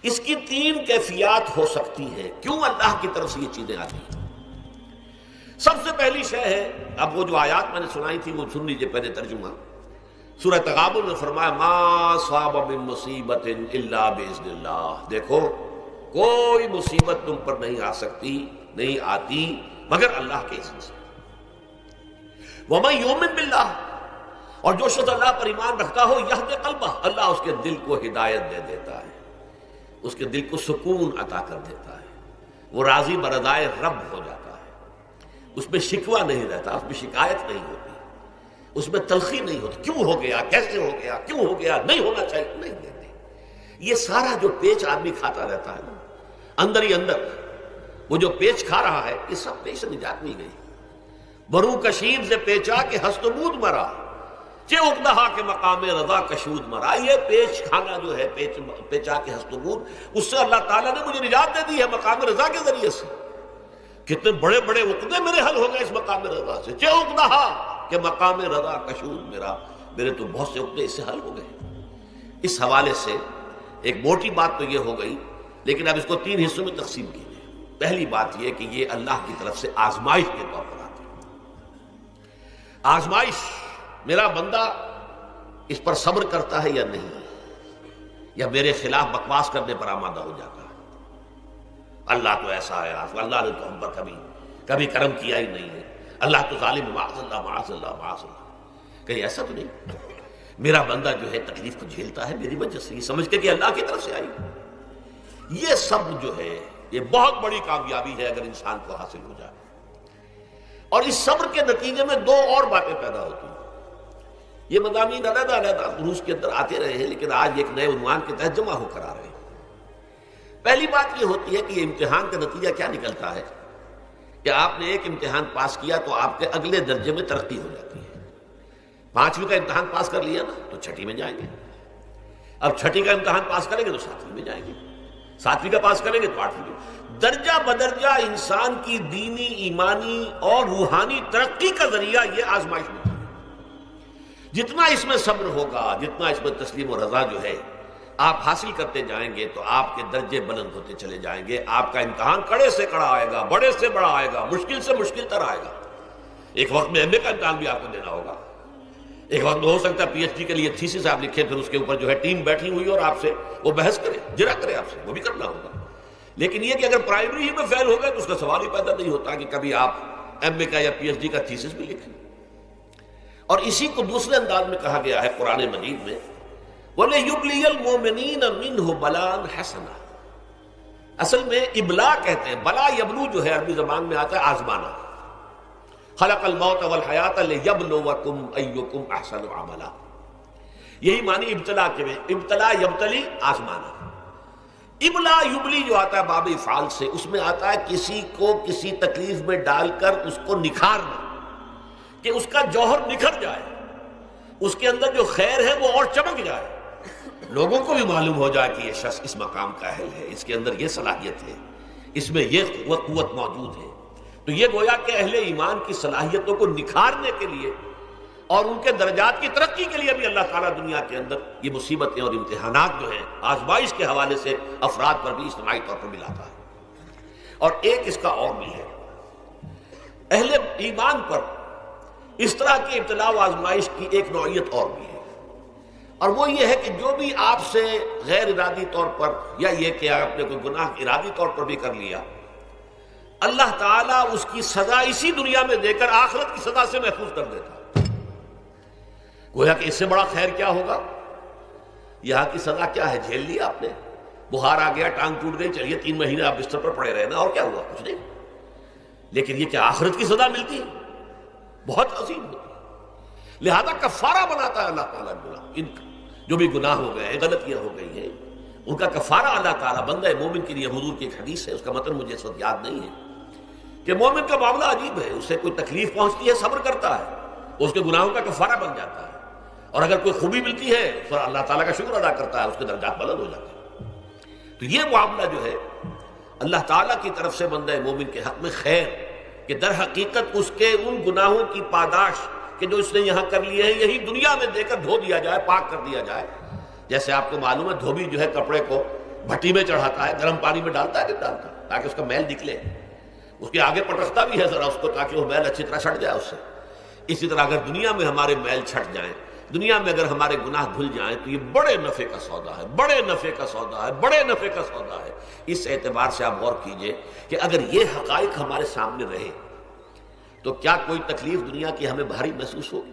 اس کی تین کیفیات ہو سکتی ہے. کیوں اللہ کی طرف سے یہ چیزیں آتی ہیں؟ سب سے پہلی شے ہے، اب وہ جو آیات میں نے سنائی تھی وہ سن لیجیے پہلے ترجمہ. سورہ تغابن میں فرمایا ما صاب من مصیبت الا باذن اللہ. دیکھو کوئی مصیبت تم پر نہیں آ سکتی، نہیں آتی مگر اللہ کے اذن سے. ومن یؤمن باللہ، اور جو شخص اللہ پر ایمان رکھتا ہو یہدی قلبہ، اللہ اس کے دل کو ہدایت دے دیتا ہے، اس کے دل کو سکون عطا کر دیتا ہے. وہ راضی برضائے رب ہو جاتا ہے، اس میں شکوہ نہیں رہتا، اس میں شکایت نہیں ہوتی، اس میں تلخی نہیں ہوتی. کیوں ہو گیا، کیسے ہو گیا، کیوں ہو گیا، نہیں ہونا چاہیے، نہیں دیتے. یہ سارا جو پیچ آدمی کھاتا رہتا ہے نا اندر ہی اندر، وہ جو پیچ کھا رہا ہے یہ سب پیچ سے نجات نہیں گئی. برو کشید سے پیچا کہ ہستمود مرا، چے اقدہا کے مقام رضا کشود مرا. یہ پیچ کھانا جو ہے، پیچا کے ہستمود، اس سے اللہ تعالیٰ نے مجھے نجات دے دی ہے مقام رضا کے ذریعے سے. کتنے بڑے بڑے عقدے میرے حل ہو گئے اس مقام رضا سے. چے اقدہا کہ مقام رضا کشود میرے تو بہت سے عقدے اس سے حل ہو گئے. اس حوالے سے ایک موٹی بات تو یہ ہو گئی، لیکن اب اس کو تین حصوں میں تقسیم کیجیے. پہلی بات یہ کہ یہ اللہ کی طرف سے آزمائش کے طور پر آتی ہے. آزمائش، میرا بندہ اس پر صبر کرتا ہے یا نہیں، یا میرے خلاف بکواس کرنے پر آمادہ ہو جاتا ہے. اللہ تو ایسا ہے، اللہ نے تو ہم پر کبھی کرم کیا ہی نہیں ہے، اللہ تو ظالم، معاذ اللہ معاذ اللہ معاذ اللہ. کہیں ایسا تو نہیں، میرا بندہ جو ہے تکلیف کو جھیلتا ہے میری وجہ سے، یہ سمجھ کے کہ اللہ کی طرف سے آئی. یہ سب جو ہے یہ بہت بڑی کامیابی ہے اگر انسان کو حاصل ہو جائے. اور اس صبر کے نتیجے میں دو اور باتیں پیدا ہوتی ہیں. یہ مضامین علیحدہ علیحدہ دروس کے اندر آتے رہے ہیں، لیکن آج ایک نئے عنوان کے تحت جمع ہو کر آ رہے ہیں. پہلی بات یہ ہوتی ہے کہ یہ امتحان کا نتیجہ کیا نکلتا ہے کہ آپ نے ایک امتحان پاس کیا تو آپ کے اگلے درجے میں ترقی ہو جاتی ہے. 5ویں کا امتحان پاس کر لیا نا تو 6ٹھی میں جائیں گے. اب 6ٹھی کا امتحان پاس کریں گے تو 7ویں میں جائیں گے. 7ویں کا پاس کریں گے تو 8ویں میں. درجہ بدرجہ انسان کی دینی، ایمانی اور روحانی ترقی کا ذریعہ یہ آزمائش ہوتی ہے. جتنا اس میں صبر ہوگا، جتنا اس میں تسلیم و رضا جو ہے آپ حاصل کرتے جائیں گے تو آپ کے درجے بلند ہوتے چلے جائیں گے. آپ کا امتحان کڑے سے کڑا آئے گا، بڑے سے بڑا آئے گا، مشکل سے مشکل تر آئے گا. ایک وقت میں MA کا امتحان بھی آپ کو دینا ہوگا. ایک وقت میں ہو سکتا ہے PhD کے لیے تھیسس آپ لکھیں، پھر اس کے اوپر جو ہے ٹیم بیٹھی ہوئی اور آپ سے وہ بحث کرے، جرا کرے آپ سے، وہ بھی کرنا ہوگا. لیکن یہ کہ اگر پرائمری ہی میں فیل ہو گئے تو اس کا سوال ہی پیدا نہیں ہوتا کہ کبھی آپ MA کا یا PhD کا تھیسس بھی لکھیں. اور اسی کو دوسرے انداز میں کہا گیا ہے قرآن مجید میں وَلِيُبْلِيَ الْمُؤْمِنِينَ مِنْهُ بَلَاءً حَسَنًا. اصل میں ابلا کہتے ہیں، بلا یبلو جو ہے عربی زبان میں آتا ہے آزمانا. خلق الموت والحیات لیبلوکم ایکم احسن عملا. یہی معنی ابتلا کے میں، ابتلا یبتلی آزمانا. ابلا یبلی جو آتا ہے باب افعال سے، اس میں آتا ہے کسی کو کسی تکلیف میں ڈال کر اس کو نکھارنا، کہ اس کا جوہر نکھر جائے، اس کے اندر جو خیر ہے وہ اور چمک جائے، لوگوں کو بھی معلوم ہو جائے کہ یہ شخص اس مقام کا اہل ہے، اس کے اندر یہ صلاحیت ہے، اس میں یہ قوت موجود ہے. تو یہ گویا کہ اہل ایمان کی صلاحیتوں کو نکھارنے کے لیے اور ان کے درجات کی ترقی کے لیے بھی اللہ تعالیٰ دنیا کے اندر یہ مصیبتیں اور امتحانات جو ہیں آزمائش کے حوالے سے افراد پر بھی اجتماعی طور پر بھی لاتا ہے. اور ایک اس کا اور بھی ہے، اہل ایمان پر اس طرح کی ابتلا و آزمائش کی ایک نوعیت اور بھی ہے، اور وہ یہ ہے کہ جو بھی آپ سے غیر ارادی طور پر یا یہ کہ آپ نے کوئی گناہ ارادی طور پر بھی کر لیا، اللہ تعالیٰ اس کی سزا اسی دنیا میں دے کر آخرت کی سزا سے محفوظ کر دیتا. گویا کہ اس سے بڑا خیر کیا ہوگا؟ یہاں کی سزا کیا ہے؟ جھیل لیا آپ نے، بخار آ گیا، ٹانگ ٹوٹ گئی، چلیے 3 مہینے آپ بستر پر پڑے رہے نا، اور کیا ہوا؟ کچھ نہیں. لیکن یہ کہ آخرت کی سزا ملتی ہے بہت عظیم ہوتی ہے. لہذا کفارہ بناتا ہے اللہ تعالیٰ گناہ، ان جو بھی گناہ ہو گئے ہیں، غلطیاں ہو گئی ہیں، ان کا کفارہ اللہ تعالیٰ بندہ مومن کے لیے. حضور کی ایک حدیث ہے، اس کا متن مجھے اس وقت یاد نہیں ہے، کہ مومن کا معاملہ عجیب ہے، اسے کوئی تکلیف پہنچتی ہے صبر کرتا ہے، اس کے گناہوں کا کفارہ بن جاتا ہے، اور اگر کوئی خوبی ملتی ہے تو اللہ تعالیٰ کا شکر ادا کرتا ہے، اس کے درجات بلند ہو جاتے ہیں. تو یہ معاملہ جو ہے اللہ تعالیٰ کی طرف سے بندہ مومن کے حق میں خیر، کہ در حقیقت اس کے ان گناہوں کی پاداش کہ جو اس نے یہاں کر لیے ہیں یہی دنیا میں دے کر دھو دیا جائے، پاک کر دیا جائے. جیسے آپ کو معلوم ہے دھوبی جو ہے کپڑے کو بھٹی میں چڑھاتا ہے، گرم پانی میں ڈالتا ہے، نہیں ڈالتا، تاکہ اس کا میل نکلے، اس کے آگے پٹکتا بھی ہے ذرا اس کو تاکہ وہ میل اچھی طرح چھٹ جائے اس سے۔ اسی طرح اگر دنیا میں ہمارے میل چھٹ جائیں، دنیا میں اگر ہمارے گناہ دھل جائیں تو یہ بڑے نفع کا سودا ہے، بڑے نفع کا سودا ہے، بڑے نفع کا سودا ہے۔ اس اعتبار سے آپ غور کیجئے کہ اگر یہ حقائق ہمارے سامنے رہے تو کیا کوئی تکلیف دنیا کی ہمیں بھاری محسوس ہوگی؟